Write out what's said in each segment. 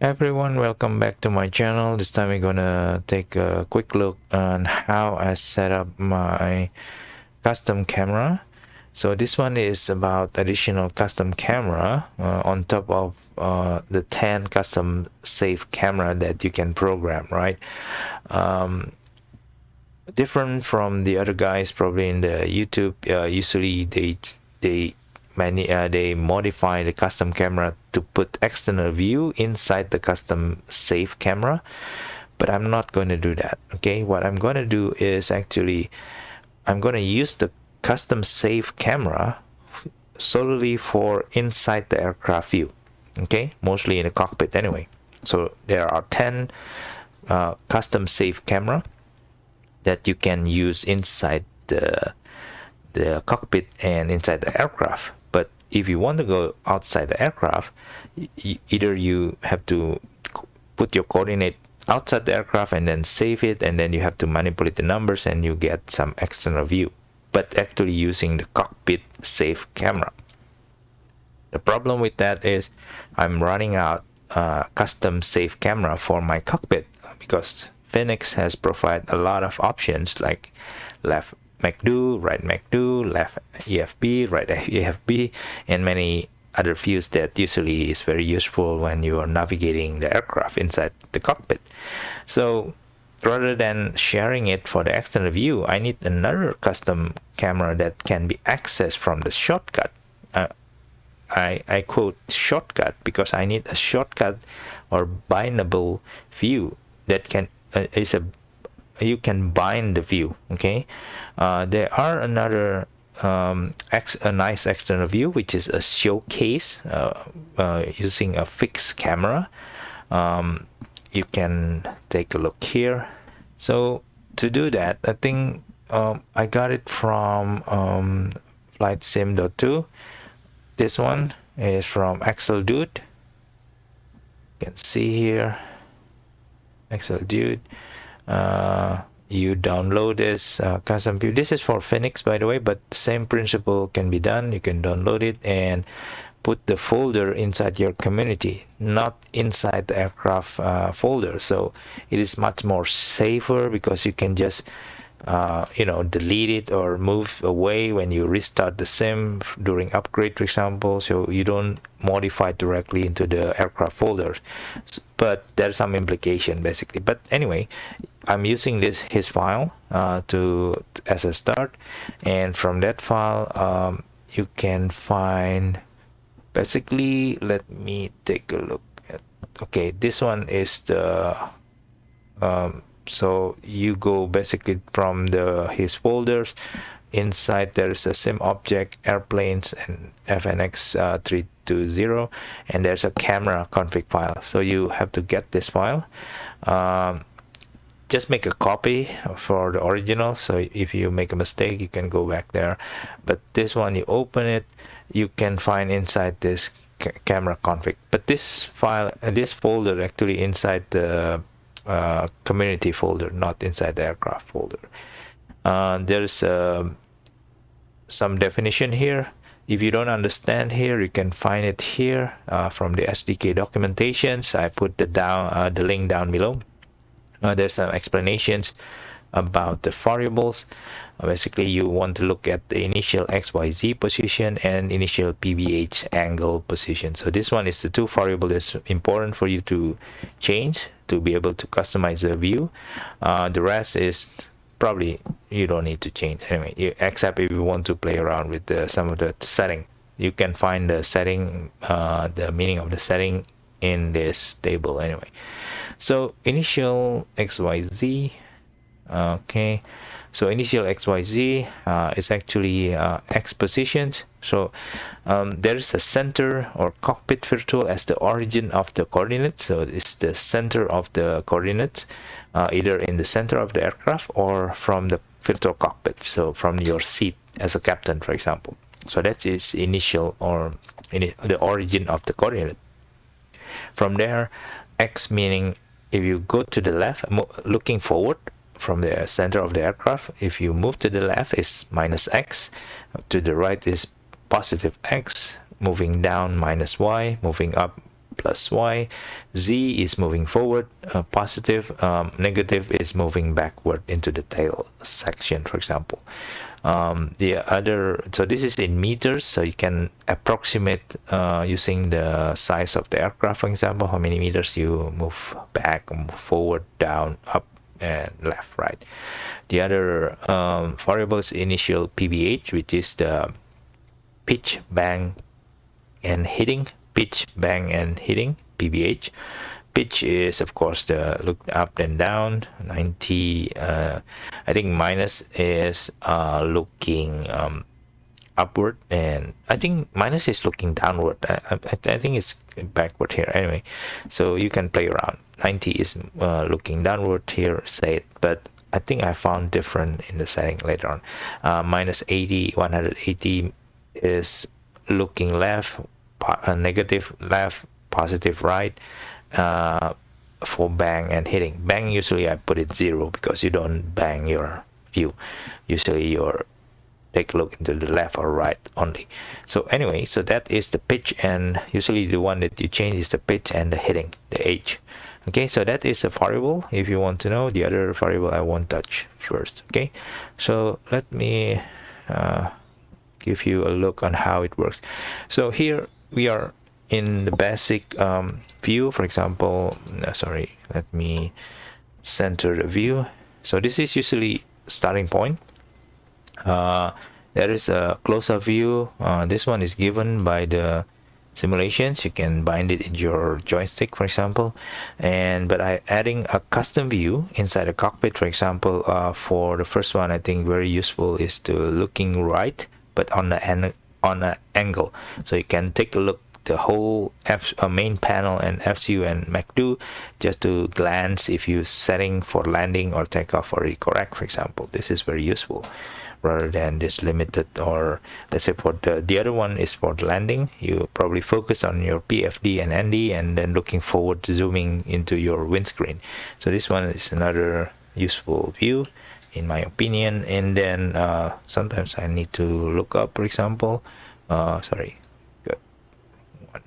Everyone, welcome back to my channel. This time we're gonna take a quick look on how I set up my custom camera. So this one is about additional custom camera on top of the 10 custom save camera that you can program, right? Different from the other guys probably in the YouTube. Usually they modify the custom camera to put external view inside the custom save camera, but I'm not going to do that. Okay, what I'm going to do is actually I'm going to use the custom save camera solely for inside the aircraft view. Okay, mostly in the cockpit anyway. So there are 10 custom save camera that you can use inside the cockpit and inside the aircraft. But if you want to go outside the aircraft, either you have to put your coordinate outside the aircraft and then save it, and then you have to manipulate the numbers and you get some external view, but actually using the cockpit save camera. The problem with that is I'm running out custom save camera for my cockpit because Phoenix has provided a lot of options like left MacDo, right MacDo, left EFB, right EFB, and many other views that usually is very useful when you are navigating the aircraft inside the cockpit. So rather than sharing it for the external view, I need another custom camera that can be accessed from the shortcut. I quote shortcut because I need a shortcut or bindable view that can you can bind the view. Okay, there are another a nice external view which is a showcase using a fixed camera. You can take a look here. So to do that, I think I got it from flightsim.2. This one is from Excel Dude. You can see here Excel Dude. You download this custom view. This is for Phoenix, by the way, but same principle can be done. You can download it and put the folder inside your community, not inside the aircraft folder. So it is much more safer because you can just delete it or move away when you restart the sim during upgrade, for example, so you don't modify directly into the aircraft folder. But there's some implication basically. But anyway, I'm using his file as a start, and from that file you can find basically, let me take a look at, okay, this one is the so you go basically from his folders. Inside there is a sim object, airplanes, and FNX 320, and there's a camera config file. So you have to get this file. Just make a copy for the original, so if you make a mistake you can go back there. But this one, you open it, you can find inside this camera config. But this file, this folder actually inside the community folder, not inside the aircraft folder. There's some definition here. If you don't understand here, you can find it here from the SDK documentations. I put the link down below. There's some explanations about the variables. Basically, you want to look at the initial XYZ position and initial PBH angle position. So this one is the two variables that's important for you to change to be able to customize the view. The rest is probably you don't need to change anyway, except if you want to play around with some of the setting. You can find the setting, the meaning of the setting in this table anyway. So initial XYZ, okay, so initial XYZ is actually X positions. So there is a center or cockpit virtual as the origin of the coordinates. So it's the center of the coordinates, either in the center of the aircraft or from the virtual cockpit. So from your seat as a captain, for example. So that is initial or the origin of the coordinate. From there, X meaning if you go to the left, looking forward from the center of the aircraft, if you move to the left is minus X, to the right is positive X, moving down minus Y, moving up plus Y. Z is moving forward, positive. Negative is moving backward into the tail section, for example. The other, so this is in meters, so you can approximate using the size of the aircraft, for example, how many meters you move back, move forward, down, up, and left, right. The other variable is initial PBH, which is the pitch, bang, and hitting. Pitch, bang, and hitting, PBH. Pitch is, of course, the look up and down. 90. I think minus is looking upward, and I think minus is looking downward. I think it's backward here. Anyway, so you can play around. 90 is looking downward here, say it, but I think I found different in the setting later on. Minus 80, 180 is looking left, negative left, positive right. For bang and hitting. Bang, usually I put it 0 because you don't bang your view. Usually you're take a look into the left or right only. So anyway, so that is the pitch, and usually the one that you change is the pitch and the hitting, the H. Okay, so that is a variable. If you want to know the other variable, I won't touch first. Okay, so let me give you a look on how it works. So here we are in the basic view. For example, sorry, let me center the view. So this is usually starting point. There is a close-up view. This one is given by the simulations. You can bind it in your joystick, for example, but I adding a custom view inside the cockpit, for example. For the first one, I think very useful is to looking right, but on the angle, so you can take a look the whole main panel and FCU and MACD just to glance if you setting for landing or takeoff already correct, for example. This is very useful rather than this limited, or let's say for the other one is for the landing. You probably focus on your PFD and ND and then looking forward to zooming into your windscreen. So this one is another useful view in my opinion. And then sometimes I need to look up, for example, sorry, good one.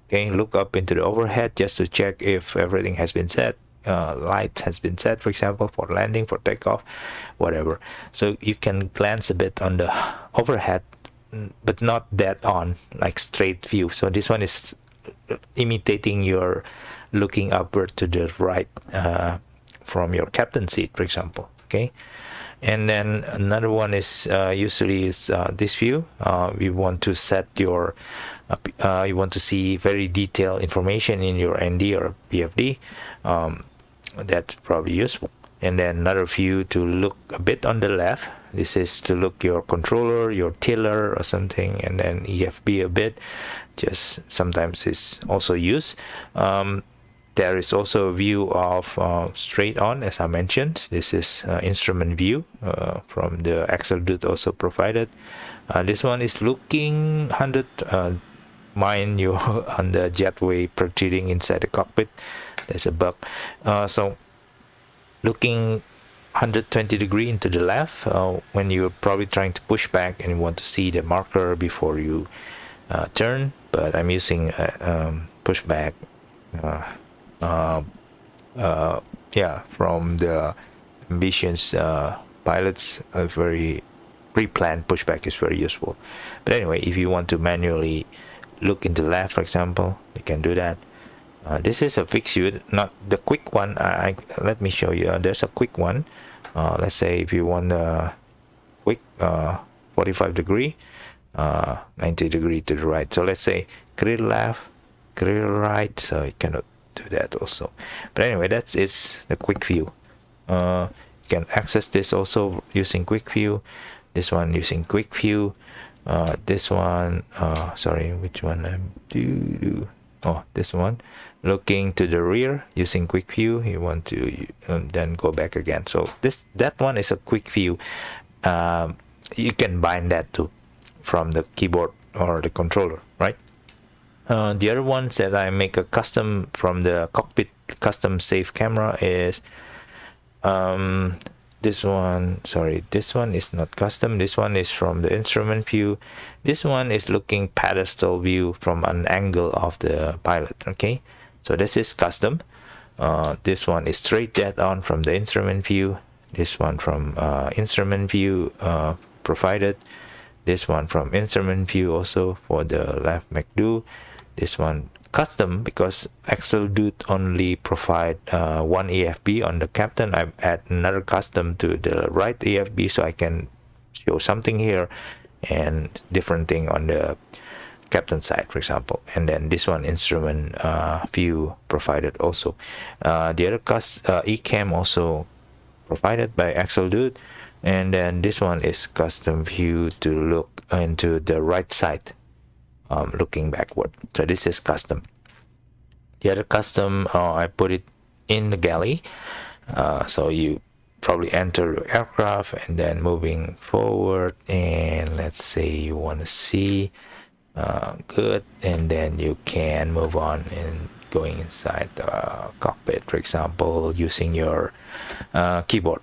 Okay, look up into the overhead just to check if everything has been set. Lights has been set, for example, for landing, for takeoff, whatever. So you can glance a bit on the overhead, but not that on, like straight view. So this one is imitating your looking upward to the right from your captain seat, for example. Okay, and then another one is usually is this view. We want to set your you want to see very detailed information in your ND or PFD. That's probably useful. And then another view to look a bit on the left. This is to look your controller, your tiller or something, and then EFB a bit. Just sometimes it's also used. There is also a view of straight on, as I mentioned. This is instrument view from the Excel dude also provided. This one is looking 100. Mind you, on the jetway protruding inside the cockpit, there's a bug. So looking 120 degree into the left when you're probably trying to push back and you want to see the marker before you turn, but I'm using pushback yeah, from the ambitions pilots. A very pre-planned pushback is very useful. But anyway, if you want to manually look into the left, for example, you can do that. This is a fixed view, not the quick one. Let me show you. There's a quick one. Let's say if you want a quick 45 degree, 90 degree to the right. So let's say career left, career right. So you cannot do that also. But anyway, that's the quick view. You can access this also using quick view. This one using quick view. This one, sorry, which one I'm oh, this one, looking to the rear using quick view. You want to then go back again. So that one is a quick view. You can bind that too from the keyboard or the controller, right? The other ones that I make a custom from the Cockpit Custom Save Camera is this one, sorry, this one is not custom. This one is from the instrument view. This one is looking pedestal view from an angle of the pilot. Okay, so this is custom. This one is straight dead on from the instrument view. This one from instrument view provided. This one from instrument view also for the left McDo. This one custom because Excel only provide one AFB on the captain. I add another custom to the right AFB so I can show something here and different thing on the captain side, for example. And then this one instrument view provided also. The other eCam also provided by Excel. And then this one is custom view to look into the right side, looking backward. So this is custom. The other custom, I put it in the galley. So you probably enter the aircraft and then moving forward, and let's say you want to see good, and then you can move on and going inside the cockpit, for example, using your keyboard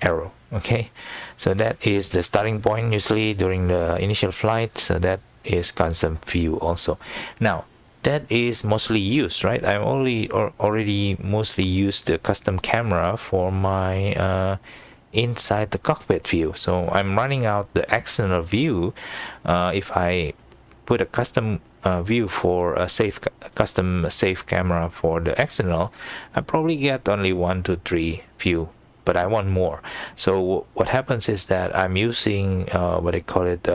arrow. Okay, so that is the starting point usually during the initial flight. So that is custom view also. Now that is mostly used, right? I already mostly used the custom camera for my inside the cockpit view. So I'm running out the external view. If I put a custom view for a custom save camera for the external, I probably get only 1 to 3 view, but I want more. So what happens is that I'm using what I call it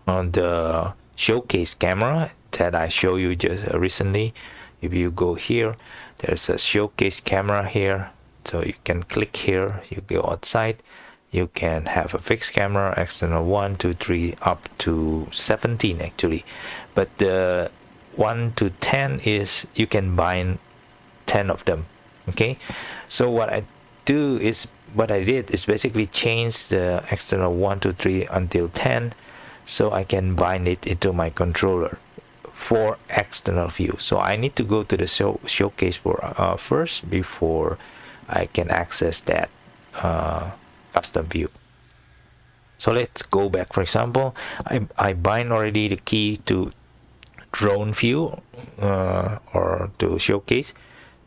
on the showcase camera that I show you just recently. If you go here, there's a showcase camera here, so you can click here, you go outside, you can have a fixed camera, external 1, 2, 3, up to 17 actually, but the 1 to 10 is you can bind 10 of them. Okay, so what I did is basically change the external 1, 2, 3 until 10, so I can bind it into my controller for external view. So I need to go to the showcase for first before I can access that custom view. So let's go back. For example, I bind already the key to drone view or to showcase.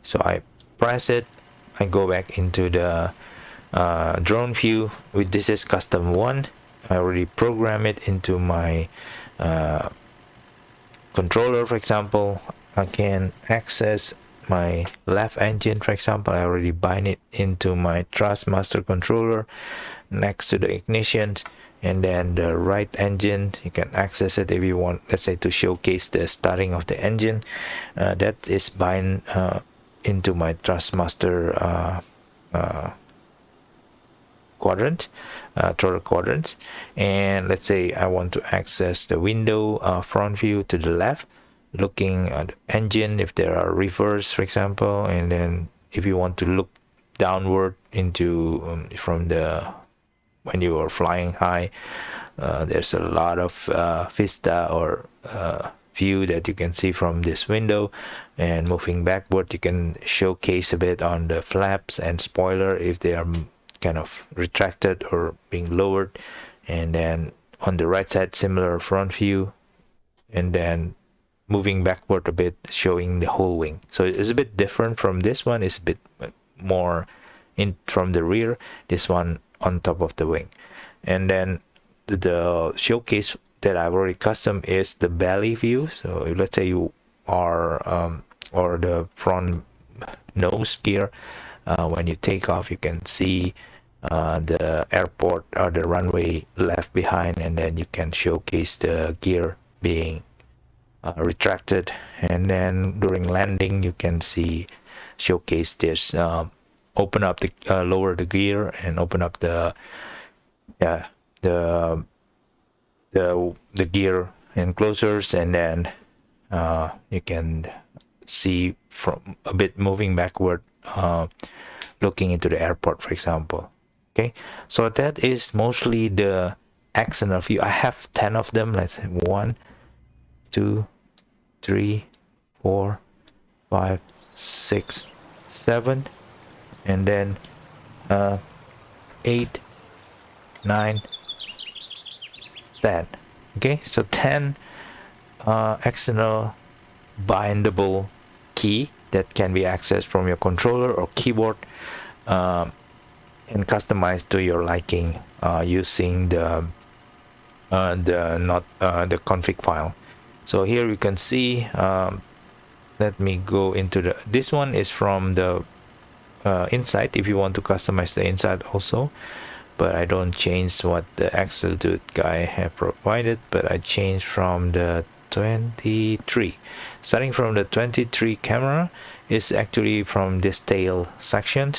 So I press it, I go back into the drone view. With this is custom 1. I already program it into my controller. For example, I can access my left engine. For example, I already bind it into my thrust master controller next to the ignition, and then the right engine, you can access it if you want, let's say, to showcase the starting of the engine. That is bind into my thrust master quadrant, throttle quadrants. And let's say I want to access the window front view to the left, looking at the engine if there are reverse, for example. And then if you want to look downward into from the when you are flying high, there's a lot of vista or view that you can see from this window. And moving backward, you can showcase a bit on the flaps and spoiler if they are kind of retracted or being lowered. And then on the right side, similar front view, and then moving backward a bit, showing the whole wing. So it's a bit different from this one. It's a bit more in from the rear, this one on top of the wing. And then the showcase that I've already custom is the belly view. So let's say you are or the front nose gear, when you take off, you can see the airport or the runway left behind, and then you can showcase the gear being retracted. And then during landing, you can see showcase this, open up the lower the gear and open up the gear enclosures, and then you can see from a bit moving backward, looking into the airport, for example. Okay, so that is mostly the external view. I have 10 of them. Let's say 1, 2, 3, 4, 5, 6, 7, and then 8, 9, 10. Okay, so 10 external bindable key that can be accessed from your controller or keyboard, and customized to your liking using the config file. So here you can see, let me go into this one is from the inside if you want to customize the inside also, but I don't change what the Excel dude guy have provided, but I change from the 23. Starting from the 23 camera is actually from this tail section,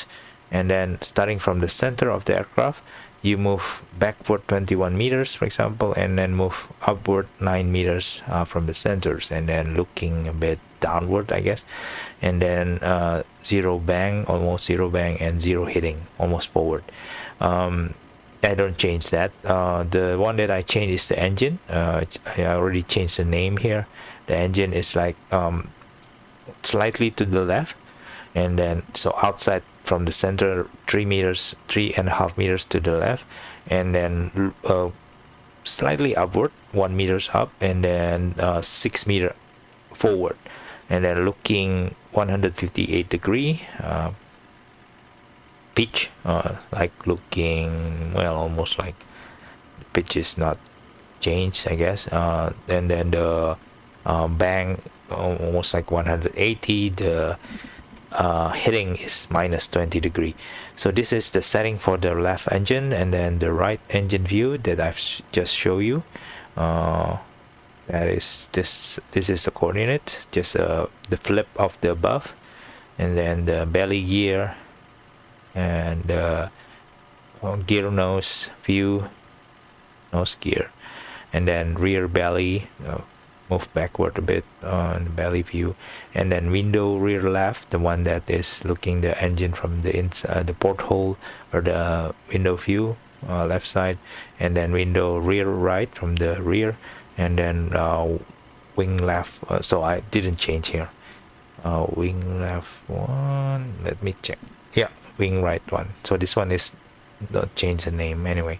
and then starting from the center of the aircraft, you move backward 21 meters, for example, and then move upward 9 meters from the centers, and then looking a bit downward, I guess, and then zero bang, almost zero bang, and zero hitting, almost forward. I don't change that. The one that I changed is the engine. I already changed the name here. The engine is like slightly to the left, and then so outside from the center 3.5 meters to the left, and then slightly upward 1 meters up, and then 6 meter forward, and then looking 158 degree pitch, like looking, well, almost like the pitch is not changed, I guess, and then the bang almost like 180. The hitting is minus 20 degree. So this is the setting for the left engine, and then the right engine view that I've just show you. That is this is the coordinate, just the flip of the above, and then the belly gear, and gear nose view, nose gear, and then rear belly, move backward a bit on the belly view, and then window rear left, the one that is looking the engine from the inside, the porthole or the window view, left side, and then window rear right from the rear, and then wing left. So I didn't change here. Wing left one, let me check. Yeah, wing right one. So this one is, don't change the name anyway.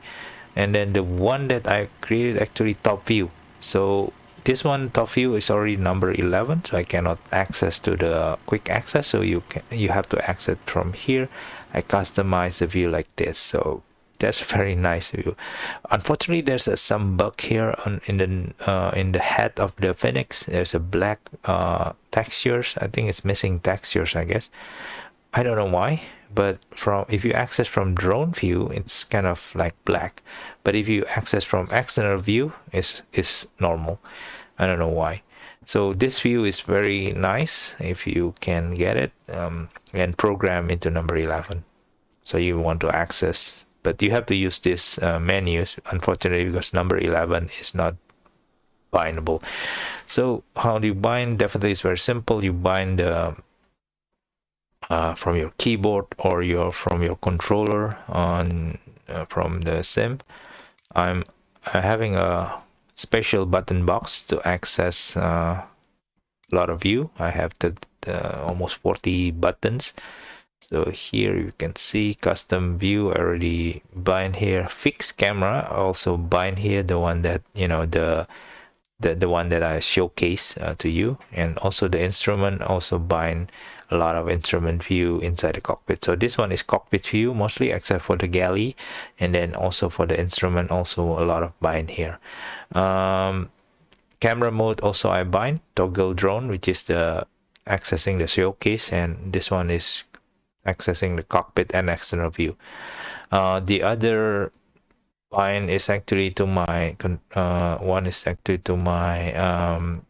And then the one that I created, actually top view. So this one, top view, is already number 11, so I cannot access to the quick access, so you have to access from here. I customize the view like this, so that's a very nice view. Unfortunately, there's some bug here in the head of the Phoenix. There's a black textures. I think it's missing textures, I guess. I don't know why, but if you access from drone view, it's kind of like black, but if you access from external view, it's normal. I don't know why. So this view is very nice if you can get it, and program into number 11. So you want to access, but you have to use this menus, unfortunately, because number 11 is not bindable. So how do you bind? Definitely it's very simple. You bind from your keyboard or from your controller on from the sim. I'm having a special button box to access a lot of view. I have almost 40 buttons. So here you can see custom view. I already bind here. Fixed camera also bind here, the one that the one that I showcase to you, and also the instrument also bind a lot of instrument view inside the cockpit. So this one is cockpit view mostly, except for the galley, and then also for the instrument also a lot of bind here. Camera mode also I bind toggle drone, which is the accessing the showcase, and this one is accessing the cockpit and external view. The other bind is actually to my one is actually to my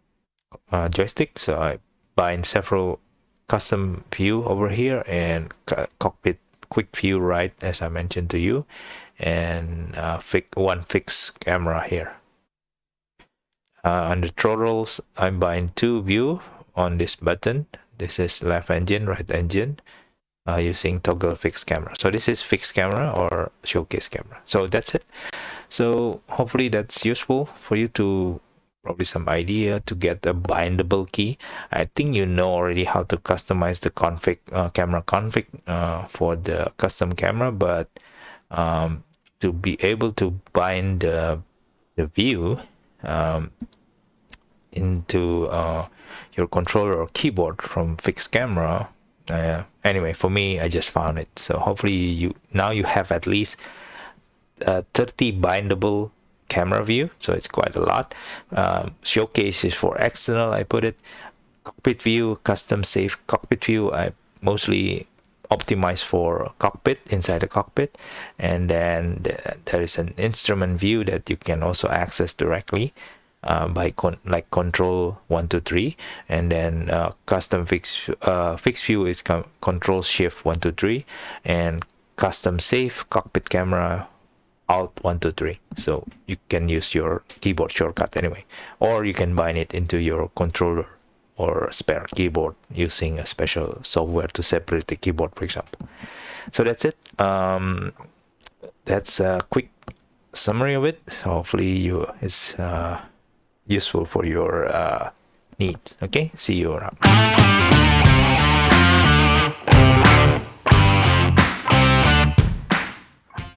joystick. So I bind several custom view over here, and cockpit quick view right, as I mentioned to you, and one fixed camera here. On the throttles, I bind 2 view on this button. This is left engine, right engine, using toggle fixed camera. So this is fixed camera or showcase camera. So that's it. So hopefully that's useful for you to probably some idea to get a bindable key. I think you know already how to customize the config, camera config for the custom camera, but to be able to bind the view into your controller or keyboard from fixed camera. Anyway, for me, I just found it. So hopefully you have at least 30 bindable camera view, so it's quite a lot. Showcase is for external, I put it. Cockpit view, custom save cockpit view, I mostly optimize for cockpit, inside the cockpit. And then there is an instrument view that you can also access directly by like control 1 2 3, and then custom fixed view is control shift 1 2 3, and custom save cockpit camera alt 1 2 3. So you can use your keyboard shortcut anyway, or you can bind it into your controller or spare keyboard using a special software to separate the keyboard, for example. So that's it. That's a quick summary of it. Hopefully it's useful for your needs. Okay, see you around.